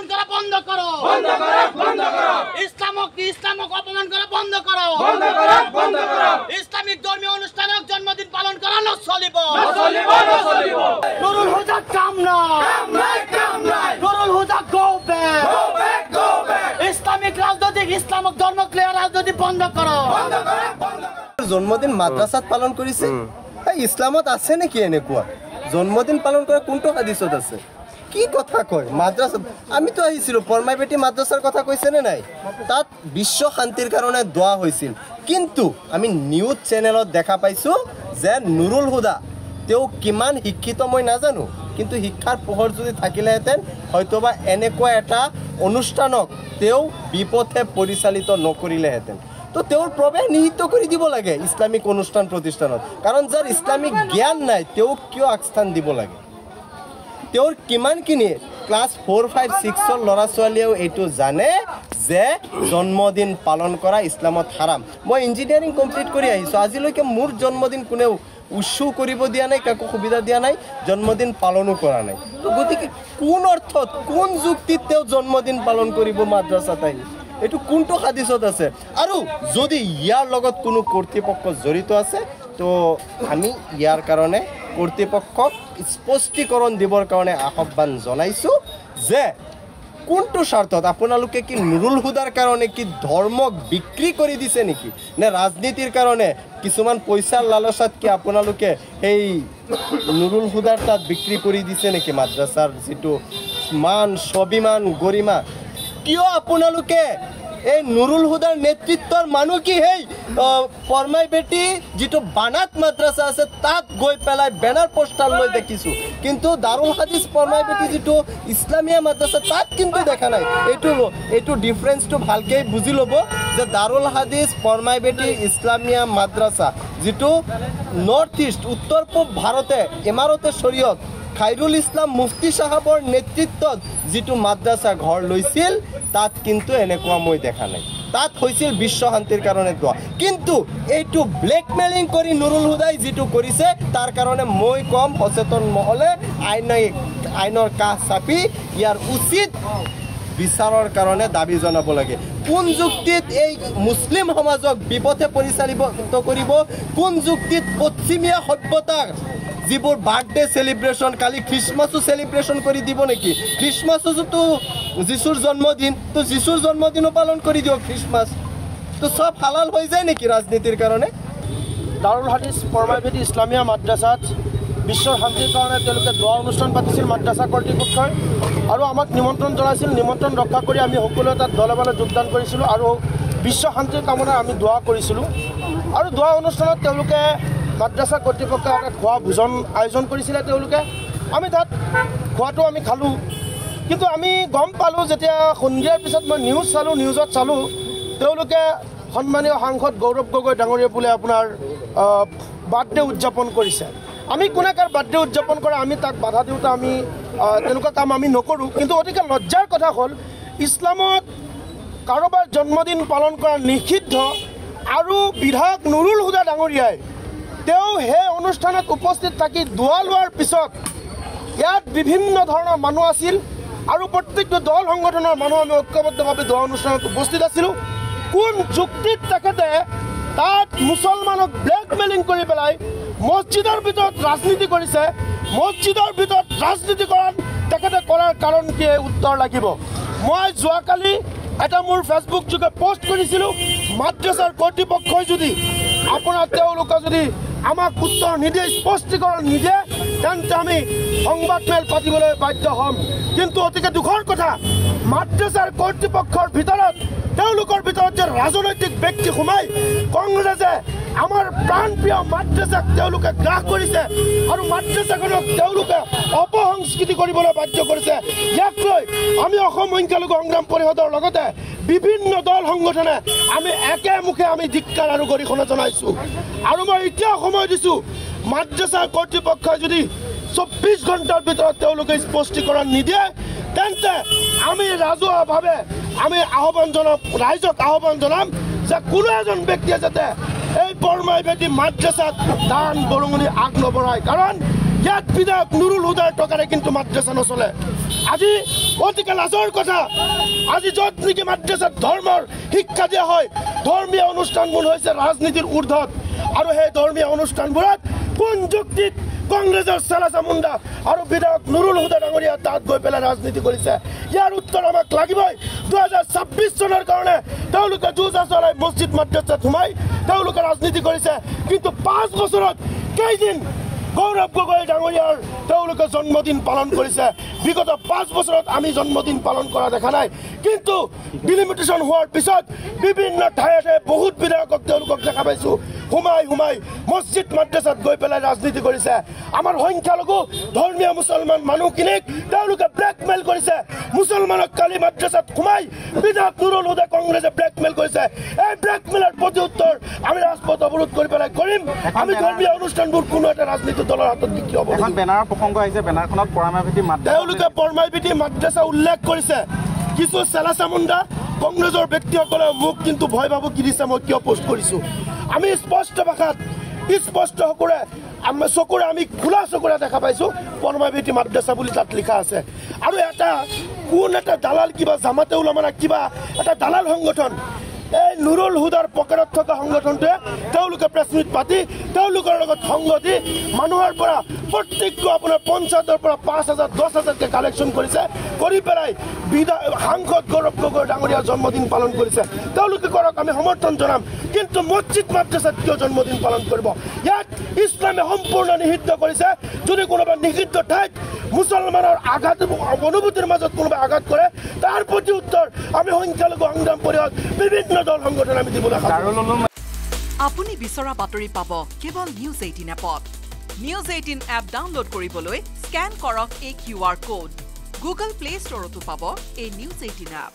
অপমান করা বন্ধ করো ইসলামক অপমান করা বন্ধ করো ইসলামিক ধর্মীয় অনুষ্ঠানক জন্মদিন পালন করা নচলিব নুরুল হুদা কাম নাই Nurul Huda go back Islamic রাজনৈতিক ইসলামক ধর্ম ক্লিয়ার রাজনীতি বন্ধ করো জন্মদিন মাদ্রাসাত পালন কৰিছে ইসলামত আছে নেকি এনেকুৱা জন্মদিন পালন কৰা কোনটো হাদিছত আছে কি কথা কয় মাদ্রাসা আমি তো আহিছিল পরমাই বেটি মাদ্রাসার কথা কইছে না নাই তাত বিশ্ব শান্তির কারণে দোয়া হয়েছিল কিন্তু আমি নিউজ চ্যানেলত দেখা পাইছো যে নুরুল হুদা তেও কিমান শিক্ষিত মই নাজানো কিন্তু শিক্ষার পোহর যদি থাকিলেহেঁতেন হয়তোবা এনেকুৱা এটা অনুষ্ঠানক তেও বিপথে পৰিচালিত নকৰিলেহেঁতেন তো তেওর প্রবেশ নিহিত করে দিব লাগে ইসলামিক অনুষ্ঠান প্রতিষ্ঠানত কারণ যার ইসলামিক জ্ঞান নাই তেও কিয় আগস্থান দিব লাগে তেওর কিমানখিনি ক্লাস 4, 5, 6 লৰা ছোৱালীয়েও এইটো জানে যে জন্মদিন পালন কৰা ইছলামত হাৰাম মই ইঞ্জিনিয়াৰিং কমপ্লিট কৰি আহিছো আজিলৈকে মোৰ জন্মদিন কোনেও উৎসু কৰিব দিয়া নাই কাকো সুবিধা দিয়া নাই জন্মদিন পালনো কৰা নাই তো গতিকে কোন অৰ্থত কোন যুক্তিত তেও জন্মদিন পালন কৰিব মাদ্ৰাসাত আহি এইটো কোনটো হাদিছত আছে আৰু যদি ইয়াৰ লগত কোনো কৰ্তৃপক্ষ জড়িত আছে তো আমি ইয়াৰ কাৰণে কৰ্তৃপক্ষক স্পষ্টীকৰণ দিবৰ কাৰণে আহ্বান জনাইছো যে কোনটো স্বাৰ্থত আপোনালোকে কি নুৰুল হুদাৰ কাৰণে কি ধৰ্মক বিক্ৰী কৰি দিছে নেকি নে ৰাজনীতিৰ কাৰণে কিছুমান পইচাৰ লালসাত কি আপোনালোকে এই নুৰুল হুদাৰ তাত বিক্ৰী কৰি দিছে নেকি মাদ্ৰাসাৰ যেটো মান স্বাভিমান গৰিমা কিয় আপোনালোকে এই নুৰুল হুদাৰ নেতৃত্বৰ মানুহ কি হেই ফরমাই বেটি যেটো বানাত মাদ্রাসা আছে তাত গৈ পেলাই ব্যানার পোস্টার লৈ দেখিছো কিন্তু দারুল হাদিস ফরমাই বেটি যেটো ইসলামিয়া মাদ্রাসা তাত কিন্তু দেখা নাই এইটো ডিফারেন্সটো ভালকে বুজি লব যে দারুল হাদিস ফরমাই বেটি ইসলামিয়া মাদ্রাসা যেটো নর্থ ইস্ট উত্তর পূব ভারতে ইমারতে শরীয়ত খাইরুল ইসলাম মুফতি সাহাবৰ নেতৃত্বত যেটো মাদ্ৰাসা ঘৰ লৈছিল তাত কিন্তু এনেকুৱা মই দেখা নাই তাত হৈছিল বিশ্ব শান্তিৰ কাৰণে দোয়া কিন্তু এইটো ব্ল্যাকমেলিং কৰি নুৰুল হুদাই যেটো কৰিছে তাৰ কাৰণে মই কম সচেতন মহলে আইনৰ কাষ চাপি ইয়াৰ উচিত বিচাৰৰ কাৰণে দাবী জনাব লাগে কোন যুক্তিত এই মুসলিম সমাজক বিপথে পৰিচালিত কৰিব কোন যুক্তিত পশ্চিমীয়া সভ্যতা যিবোৰ বাৰ্থডে সেলিব্ৰেশন কালি খ্ৰিসমাসও সেলিব্ৰেশন কৰি দিব নেকি খ্ৰিসমাসও তো যিশুৰ জন্মদিন তো যিশুৰ জন্মদিনও পালন কৰি দিও খ্ৰিসমাস তো সব হালাল হৈ যায় নেকি ৰাজনীতিৰ কাৰণে দাৰুল হাদিস ফৰমাই বেটি ইসলামিয়া মাদ্ৰাসাত বিশ্ব শান্তিৰ কাৰণে তেওঁলোকে দোয়া অনুষ্ঠান পাতিছিল মাদ্ৰাসা কৰ্তৃপক্ষই আৰু আমাক নিমন্ত্ৰণ জনাইছিল নিমন্ত্ৰণ ৰক্ষা কৰি আমি সকলোৱে তাত দলে বলে যোগদান কৰিছিলোঁ আৰু বিশ্ব শান্তিৰ কামনা আমি দোয়া কৰিছিলোঁ আৰু দোয়া অনুষ্ঠানত তেওঁলোকে মাদ্ৰাসা কৰ্তৃপক্ষে একটা খোৱা ভোজন আয়োজন কৰিছিলে তেওঁলোকে আমি তাত খোৱাটো আমি খালোঁ কিন্তু আমি গম পালোঁ যেতিয়া সন্ধিয়াৰ পিছত মই নিউজত চালোঁ তেওঁলোকে সন্মানীয় সাংসদ গৌৰৱ গগৈ ডাঙৰীয়া বোলে আপোনাৰ বাৰ্থডে উদযাপন কৰিছে আমি কোনে কাৰ বাৰ্থডে উদযাপন কৰে আমি তাক বাধা দিওঁতে আমি তেনেকুৱা কাম আমি নকৰোঁ কিন্তু অতিকে লজ্জাৰ কথা হ'ল ইছলামত কাৰোবাৰ জন্মদিন পালন কৰা নিষিদ্ধ আৰু বিধায়ক নুৰুল হুদা ডাঙৰীয়াই তেও হে অনুষ্ঠানত উপস্থিত থাকি দোয়া লোৱাৰ পিছত ইয়াত বিভিন্ন ধৰণৰ মানুহ আছিল আৰু প্ৰত্যেকটো দল সংগঠনৰ মানুহ আমি ঐক্যবদ্ধভাৱে দোয়া অনুষ্ঠানত উপস্থিত আছিলোঁ কোন যুক্তিত তেখেতে তাত মুছলমানক ব্লেকমেলিং কৰি পেলাই মছজিদৰ ভিতৰত ৰাজনীতি কৰিছে মছজিদৰ ভিতৰত ৰাজনীতি তেখেতে কৰাৰ কাৰণ কি উত্তৰ লাগিব মই যোৱাকালি এটা মোৰ ফেচবুক যোগে পোষ্ট কৰিছিলোঁ মাদ্ৰাসাৰ কৰ্তৃপক্ষই যদি আপোনাৰ তেওঁলোকে যদি আমাক উত্তৰ নিদিয়ে স্পষ্টীকৰণ নিদিয়ে তেন্তে আমি সংবাদ মেল পাতিবলৈ বাধ্য হ'ম কিন্তু অতিকে দুখৰ কথা মাদ্ৰাসাৰ কৰ্তৃপক্ষৰ ভিতৰত তেওঁলোকৰ ভিতৰত যে ৰাজনৈতিক ব্যক্তি সোমাই কংগ্ৰেছে আমাৰ প্ৰাণপ্ৰিয় মাদ্ৰাসাক তেওঁলোকে গ্ৰাস কৰিছে আৰু মাদ্ৰাসাখনক তেওঁলোকে অপসংস্কৃতি কৰিবলৈ বাধ্য কৰিছে ইয়াক লৈ আমি অসম সংখ্যালঘু সংগ্ৰাম পৰিষদৰ লগতে বিভিন্ন দল সংগঠনে আমি একেমুখে আমি ধিক্কাৰ আৰু গৰিহণা জনাইছোঁ আৰু মই এতিয়া সময় দিছোঁ মাদ্ৰাসাৰ কৰ্তৃপক্ষই যদি 24 ঘণ্টাৰ ভিতৰত তেওঁলোকে স্পষ্টীকৰণ নিদিয়ে তেন্তে আমি ৰাজহুৱাভাৱে আমি ৰাইজক আহ্বান জনাম যে কোনো এজন ব্যক্তিয়ে যাতে এই ফৰমাই বেটি মাদ্ৰাসাত দান বৰঙণি আগ নবঢ়ায় কাৰণ ইয়াত বিধায়ক নুৰুল হুদাৰ টকাৰে কিন্তু মাদ্ৰাসা নচলে আজি অতিকে লাজৰ কথা আজি য'ত নেকি মাদ্ৰাসাত ধৰ্মৰ শিক্ষা দিয়া হয় ধৰ্মীয় অনুষ্ঠানবোৰ হৈছে ৰাজনীতিৰ ঊৰ্ধত আৰু সেই ধৰ্মীয় অনুষ্ঠানবোৰত কোন যুক্তিত কংগ্ৰেছৰ চালাচা মুণ্ডা আৰু বিধায়ক নুৰুল হুদা ডাঙৰীয়া তাত গৈ পেলাই ৰাজনীতি কৰিছে ইয়াৰ উত্তৰ আমাক লাগিবই 2026 চনৰ কাৰণে তেওঁলোকে যুঁজা চলাই মছজিদ মাদ্ৰাসাত সোমাই তেওঁলোকে ৰাজনীতি কৰিছে কিন্তু 5 বছৰত কেইদিন গৌৰৱ গগৈ ডাঙৰীয়াৰ তেওঁলোকে জন্মদিন পালন কৰিছে বিগত 5 বছৰত আমি জন্মদিন পালন কৰা দেখা নাই কিন্তু ডিলিমিটেশ্যন হোৱাৰ পিছত বিভিন্ন ঠায়ে ঠায়ে বহুত বিধায়কক তেওঁলোকক দেখা পাইছোঁ সোমাই মছজিদ মাদ্ৰাসাত গৈ পেলাই ৰাজনীতি কৰিছে আমাৰ সংখ্যালঘু ধৰ্মীয় মুছলমান মানুহখিনিক তেওঁলোকে ব্লেকমেইল কৰিছে মুছলমানক কালি মাদ্ৰাসাত সোমাই বিধায়ক নুৰুল হুদা কংগ্ৰেছে ব্লেকমেইল কৰিছে এই ব্লেকমেইলৰ প্ৰতি উত্তৰ আমি ৰাজপথ অৱৰোধ কৰি পেলাই কৰিম আমি ধৰ্মীয় অনুষ্ঠানবোৰ কোনো এটা ৰাজনীতি দলৰ হাতত বিক্ৰী হ'ব এখন বেনাৰৰ প্ৰসংগ আহিছে বেনাৰখনত পৰমাভেটি মাদ্ৰাসা তেওঁলোকে পৰমাভেটি মাদ্ৰাসা উল্লেখ কৰিছে কিছু চেলাচা মুণ্ডা কংগ্ৰেছৰ ব্যক্তিসকলে মোক কিন্তু ভয় ভাবুকি দিছে মই কিয় পোষ্ট কৰিছোঁ আমি স্পষ্ট ভাষাত স্পষ্ট চকুৰে আমি খোলা চকুৰে দেখা পাইছোঁ পৰমাভেটি মাদ্ৰাসা বুলি তাত লিখা আছে আৰু কোন এটা দালাল কিবা জামাতে উলামানা কিবা এটা দালাল সংগঠন এই নুৰুল হুদাৰ পকেটত থকা সংগঠনটোৱে তেওঁলোকে প্ৰেছ মিট পাতি তেওঁলোকৰ লগত সংগ দি মানুহৰ পৰা প্ৰত্যেকটো আপোনাৰ পঞ্চায়তৰ পৰা 5,000 10,000কে কালেকশ্যন কৰিছে কৰি পেলাই সাংসদ গৌৰৱ গগৈ ডাঙৰীয়াৰ জন্মদিন পালন কৰিছে তেওঁলোকে কৰক আমি সমৰ্থন জনাম কিন্তু মছজিদ মাদ্ৰাসাত কিয় জন্মদিন পালন কৰিব ইয়াত ইছলামে সম্পূৰ্ণ নিষিদ্ধ কৰিছে যদি কোনোবা নিষিদ্ধ ঠাইত মুছলমানৰ আঘাত অনুভূতিৰ মাজত কোনোবাই আঘাত কৰে তাৰ প্ৰতি উত্তৰ আমি সংখ্যালঘু সংগ্ৰাম পৰিষদ বিভিন্ন দল সংগঠন আমি দিবলৈ আপুনি বিচৰা বাতৰি পাব কেৱল নিউজ 18 এপত নিউজ 18 এপ ডাউনলোড কৰিবলৈ স্ক্যান কৰক এই QR কোড গুগল প্লে ষ্টৰতো পাব এই নিউজ 18 এপ